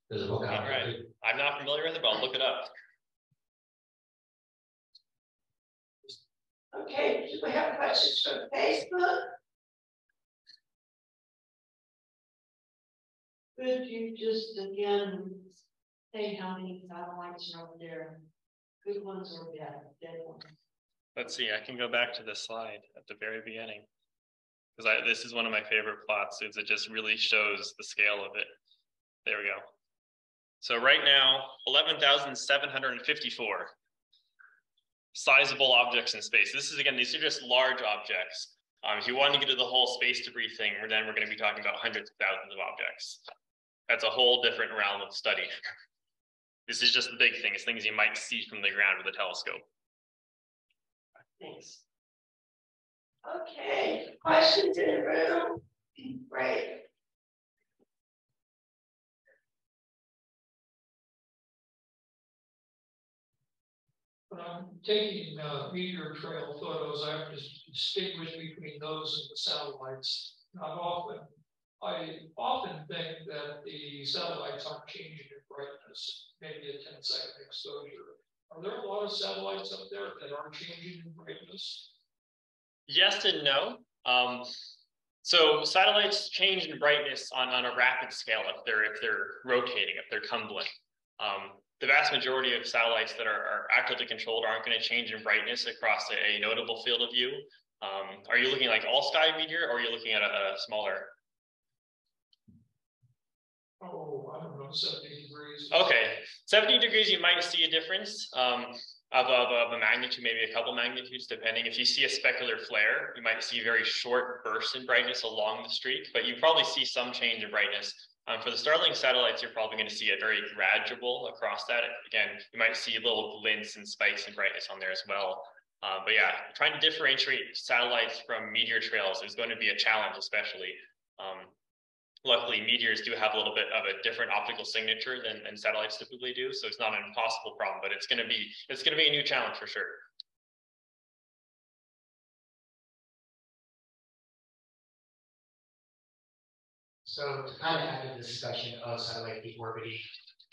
There's a book out there. I'm not familiar with it, but I'll look it up. Okay, do we have questions from Facebook? Could you just again say how many satellites are up there? Good ones or dead ones? Let's see, I can go back to the slide at the very beginning. Because this is one of my favorite plots, is it just really shows the scale of it. There we go. So right now, 11,754 sizable objects in space. This is, again, these are just large objects. If you want to get to the whole space debris thing, then we're going to be talking about hundreds of thousands of objects. That's a whole different realm of study. This is just the big thing. It's things you might see from the ground with a telescope. Thanks. Okay, questions in the room? Right. When I'm taking meteor trail photos, I have to distinguish between those and the satellites. I often think that the satellites aren't changing in brightness, maybe a 10-second exposure. Are there a lot of satellites up there that aren't changing in brightness? Yes and no. So satellites change in brightness on a rapid scale if they're rotating, if they're tumbling. The vast majority of satellites that are actively controlled aren't going to change in brightness across a notable field of view. Are you looking like all sky meteor, or are you looking at a smaller? Oh, I don't know, 70 degrees. Okay, 70 degrees, you might see a difference of a magnitude, maybe a couple magnitudes, depending. If you see a specular flare, you might see very short bursts in brightness along the streak, but you probably see some change in brightness. For the Starlink satellites, you're probably going to see it very gradual across that. Again, you might see little glints and spikes in brightness on there as well. But yeah, trying to differentiate satellites from meteor trails is going to be a challenge, especially. Luckily, meteors do have a little bit of a different optical signature than satellites typically do, so it's not an impossible problem, but it's going to be a new challenge for sure. So to kind of add to the discussion of satellite deorbiting,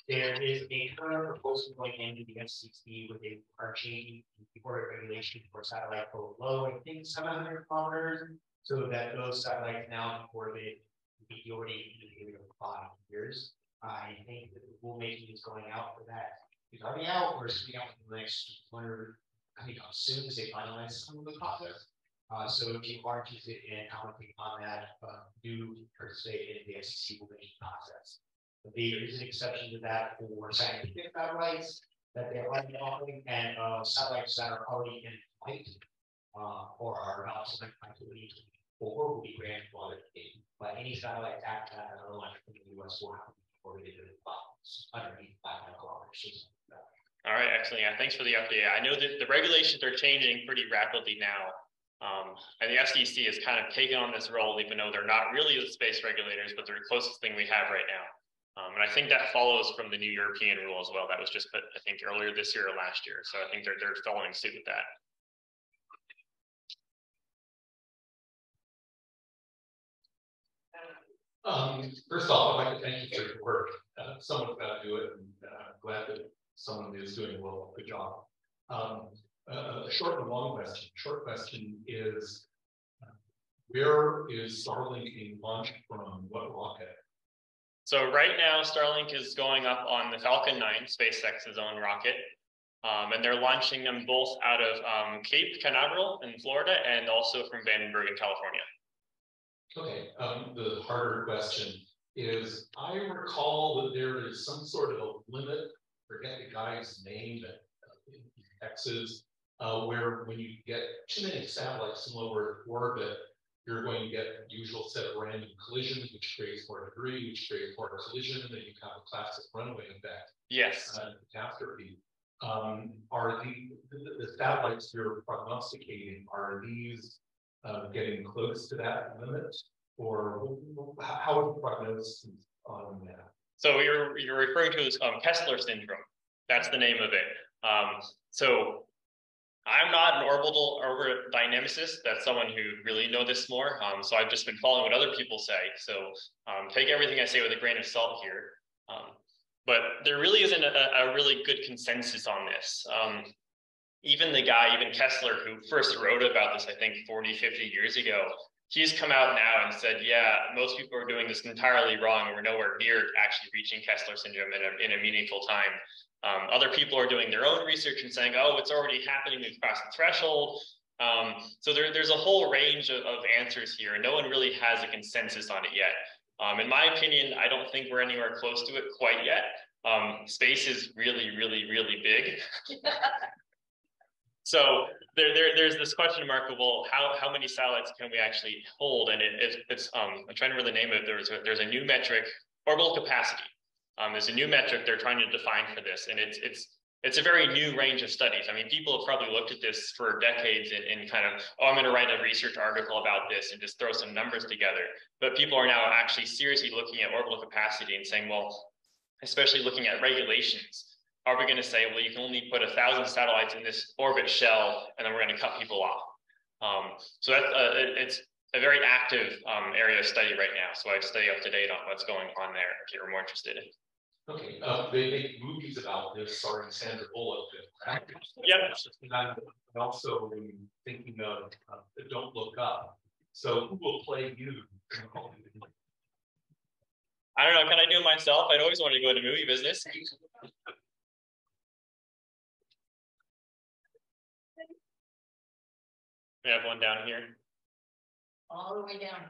there is a current proposal going into the FCC with a changing the orbit regulation for satellite below, I think, 700 kilometers, so that those satellites now orbit the already in the area of 5 years. I think that the rulemaking is going out for that. It's already out, or it's out in the next coming up soon as they finalize some of the process. So if you are interested in commenting on that, do participate in the FCC rulemaking process. But there is an exception to that for scientific satellites that they're already offering, and satellites that are already in flight or are about to activity or will be granted qualification. But any satellite after that are launched from the US will have to be orbited underneath 500 kilometers. All right, excellent. Yeah, thanks for the update. I know that the regulations are changing pretty rapidly now. And the FCC has kind of taken on this role, even though they're not really the space regulators, but they're the closest thing we have right now. And I think that follows from the new European rule as well. That was just put, I think, earlier this year or last year. So I think they're following suit with that. First off, I'd like to thank you for your work. Someone's got to do it, and I'm glad that someone is doing well. Good job. A short and long question. Short question is, where is Starlink being launched from? What rocket? So right now, Starlink is going up on the Falcon 9, SpaceX's own rocket. And they're launching them both out of Cape Canaveral in Florida and also from Vandenberg in California. Okay, the harder question is, I recall that there is some sort of a limit, forget the guy's name, in Texas, where when you get too many satellites in low Earth orbit, you're going to get the usual set of random collisions, which creates more debris, which creates more collision, and then you have a classic runaway effect. Yes. Catastrophe. Are the satellites you're prognosticating, are these getting close to that limit, or how is the prognosis on that? So you're referring to this Kessler syndrome. That's the name of it. So I'm not an orbital dynamicist. That's someone who really knows this more. So I've just been following what other people say. So take everything I say with a grain of salt here. But there really isn't a really good consensus on this. even Kessler, who first wrote about this, I think 40, 50 years ago, he's come out now and said, yeah, most people are doing this entirely wrong. We're nowhere near actually reaching Kessler syndrome in a meaningful time. Other people are doing their own research and saying, oh, it's already happening, we've crossed the threshold. So there's a whole range of answers here, and no one really has a consensus on it yet. In my opinion, I don't think we're anywhere close to it quite yet. Space is really, really, really big. So there's this question mark of, well, how many satellites can we actually hold? And it's I'm trying to remember the name of it. There's a new metric, orbital capacity. There's a new metric they're trying to define for this, and it's a very new range of studies. I mean, people have probably looked at this for decades and kind of, oh, I'm going to write a research article about this and just throw some numbers together. But people are now actually seriously looking at orbital capacity and saying, well, especially looking at regulations, are we going to say, well, you can only put 1,000 satellites in this orbit shell, and then we're going to cut people off? So that's it's a very active area of study right now. So I stay up to date on what's going on there if you're more interested. Okay, they make movies about this, starring Sandra Bullock. Yep. And I'm also thinking of Don't Look Up. So who will play you? I don't know. Can I do it myself? I'd always wanted to go into movie business. We have one down here. All the way down.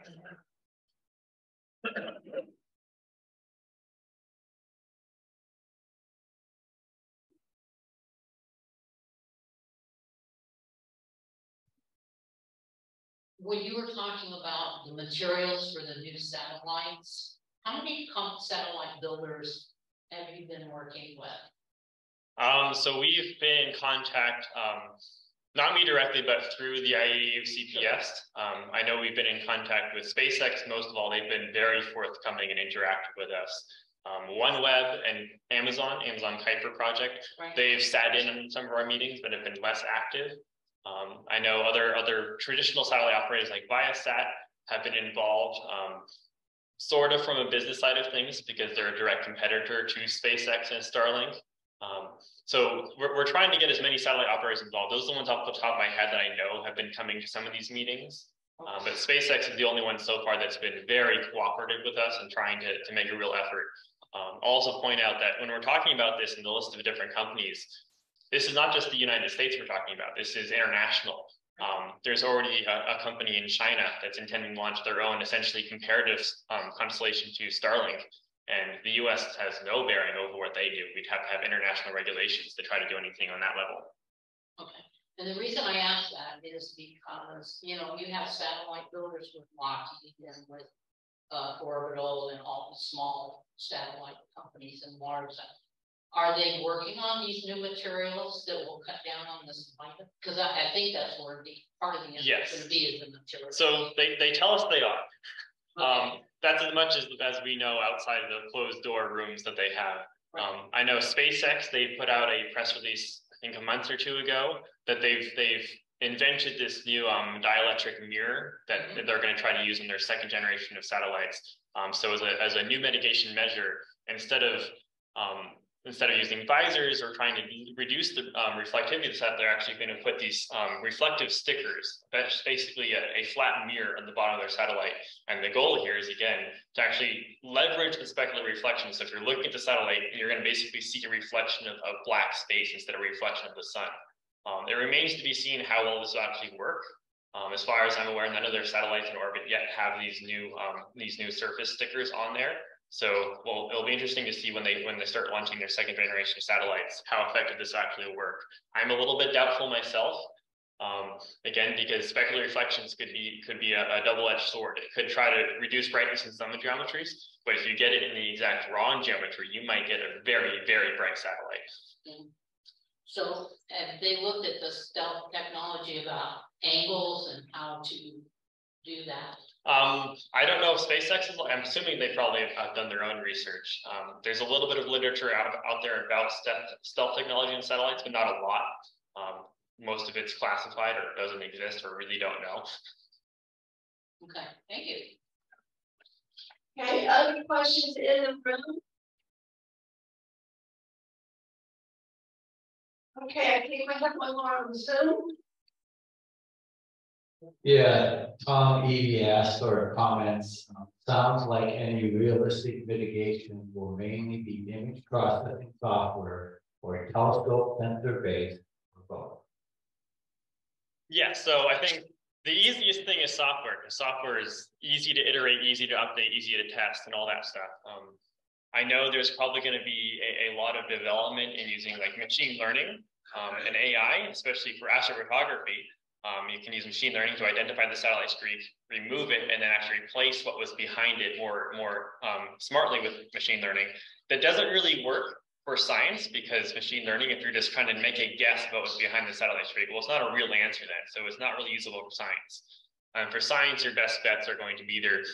When you were talking about the materials for the new satellites, how many satellite builders have you been working with? So we've been in contact, not me directly, but through the IAU CPS. I know we've been in contact with SpaceX. Most of all, they've been very forthcoming and interactive with us. OneWeb and Amazon Kuiper project, Right. They've sat in on some of our meetings, but have been less active. I know other traditional satellite operators like Viasat have been involved, sort of from a business side of things, because they're a direct competitor to SpaceX and Starlink. So we're trying to get as many satellite operators involved. Those are the ones off the top of my head that I know have been coming to some of these meetings. But SpaceX is the only one so far that's been very cooperative with us and trying to make a real effort. I'll also point out that when we're talking about this in the list of different companies, this is not just the United States we're talking about. This is international. There's already a company in China that's intending to launch their own essentially comparative constellation to Starlink. And the US has no bearing over what they do. We'd have to have international regulations to try to do anything on that level. Okay. And the reason I ask that is because, you have satellite builders with Lockheed and with Orbital and all the small satellite companies in Mars. Are they working on these new materials that will cut down on this? Because I think that's where part of the answer is going to be, is the material. So they tell us they are. Okay. That's as much as we know outside of the closed door rooms that they have. Right. I know SpaceX, they put out a press release, I think a month or two ago, that they've invented this new dielectric mirror that they're going to try to use in their second generation of satellites. So as a new mitigation measure, instead of using visors or trying to reduce the reflectivity of the satellite, they're actually going to put these reflective stickers, that's basically a flat mirror on the bottom of their satellite. And the goal here is, again, to actually leverage the specular reflection. So if you're looking at the satellite, you're going to basically see a reflection of black space instead of a reflection of the sun. It remains to be seen how well this will actually work. As far as I'm aware, none of their satellites in orbit yet have these new surface stickers on there. So, well, it'll be interesting to see when they start launching their second generation satellites, how effective this actually will work. I'm a little bit doubtful myself, again, because specular reflections could be a double-edged sword. It could try to reduce brightness in some geometries, but if you get it in the exact wrong geometry, you might get a very, very bright satellite. Mm-hmm. So have they looked at the stealth technology about angles and how to do that? I don't know if SpaceX is, I'm assuming they probably have done their own research. There's a little bit of literature out there about stealth technology and satellites, but not a lot. Most of it's classified or doesn't exist or really don't know. Okay, thank you. Okay, other questions in the room? Okay, I think we have one more on Zoom. Yeah, Tom Evie asked for comments. Sounds like any realistic mitigation will mainly be image processing software or telescope sensor based or both. Yeah, so I think the easiest thing is software, because software is easy to iterate, easy to update, easy to test, and all that stuff. I know there's probably going to be a lot of development in using like machine learning and AI, especially for astrophotography. You can use machine learning to identify the satellite streak, remove it, and then actually replace what was behind it more smartly with machine learning. That doesn't really work for science, because machine learning, if you're just trying to make a guess about what's behind the satellite streak, well, it's not a real answer then, so it's not really usable for science. For science, your best bets are going to be either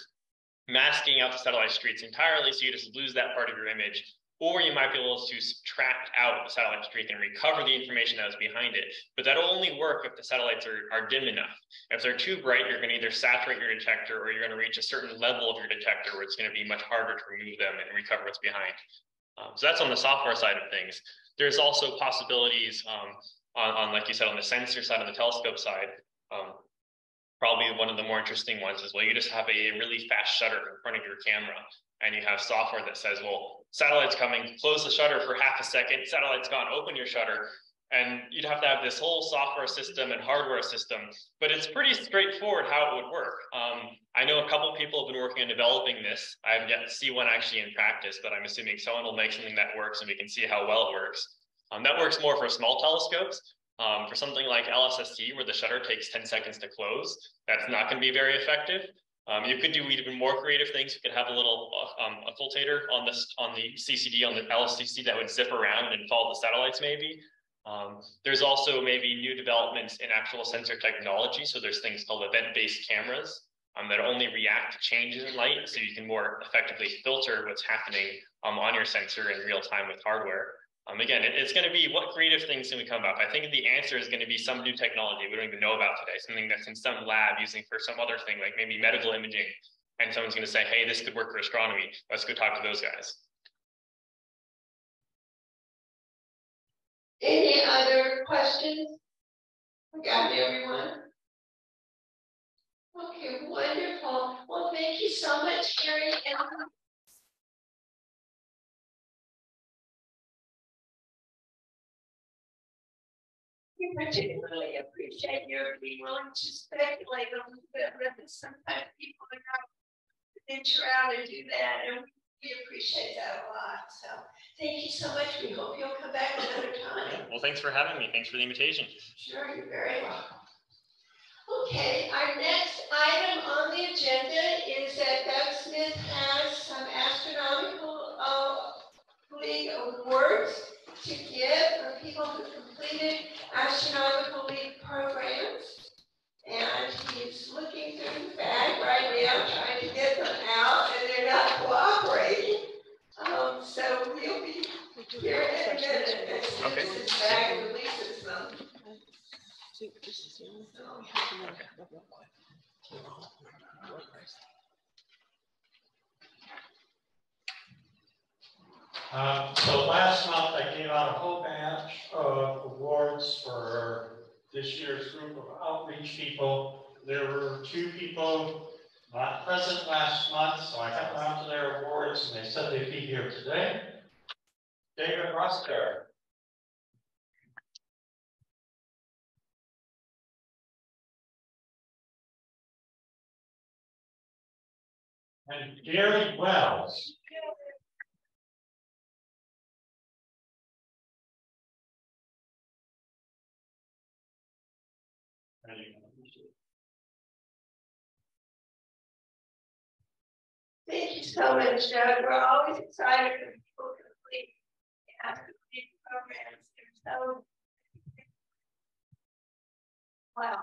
masking out the satellite streaks entirely, so you just lose that part of your image, or you might be able to subtract out the satellite streak and recover the information that was behind it. But that'll only work if the satellites are dim enough. If they're too bright, you're going to either saturate your detector, or you're going to reach a certain level of your detector where it's going to be much harder to remove them and recover what's behind. So that's on the software side of things. There's also possibilities on, like you said, on the sensor side, on the telescope side. Probably one of the more interesting ones is, well, you just have a really fast shutter in front of your camera, and you have software that says, well, satellite's coming, close the shutter for half a second, satellite's gone, open your shutter. And you'd have to have this whole software system and hardware system, but it's pretty straightforward how it would work. I know a couple of people have been working on developing this. I have yet to see one actually in practice, but I'm assuming someone will make something that works and we can see how well it works. That works more for small telescopes. For something like LSST, where the shutter takes 10 seconds to close, that's not going to be very effective. You could do even more creative things. You could have a little occultator on the CCD, on the LSTC, that would zip around and follow the satellites maybe. There's also maybe new developments in actual sensor technology. So there's things called event-based cameras that only react to changes in light, so you can more effectively filter what's happening on your sensor in real time with hardware. Again, it's going to be what creative things can we come up. I think the answer is going to be some new technology we don't even know about today, something that's in some lab using for some other thing, like maybe medical imaging, and someone's going to say, hey, this could work for astronomy. Let's go talk to those guys. Any other questions? We got everyone? Okay, wonderful. Well, thank you so much, Carrie. We particularly appreciate your being willing to speculate a little bit with us. Sometimes people are not venture out and do that, and we appreciate that a lot. So thank you so much. We hope you'll come back another time. Yeah, well, thanks for having me. Thanks for the invitation. Sure, you're very welcome. Okay, our next item on the agenda is that Doug Smith has some astronomical league awards to give for people who completed astronomical league programs. And he's looking through the bag right now, trying to get them out, and they're not cooperating. So we'll be here in a minute as soon as his bag releases them. So last month I gave out a whole batch of awards for this year's group of outreach people. There were 2 people not present last month, so I got around to their awards and they said they'd be here today. David Rusker. And Gary Wells. Thank you so much, Doug. We're always excited when people complete the programs. They're so wow.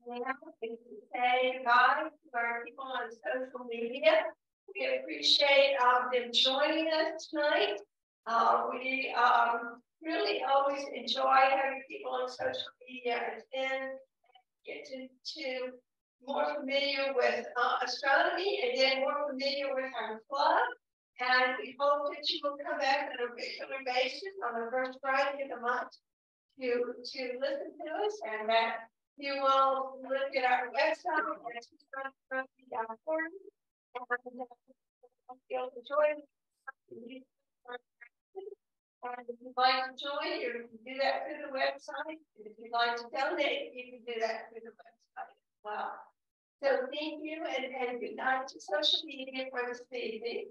Now we can say goodbye to our people on social media. We appreciate them joining us tonight. We really always enjoy having people on social media and get to more familiar with astronomy and then more familiar with our club. And we hope that you will come back on a regular basis on the first Friday of the month to listen to us, and that you will look at our website at Tucson.org and you'll enjoy it. And if you'd like to join, you can do that through the website. And if you'd like to donate, you can do that through the website as well. So thank you, and good night to social media for this evening.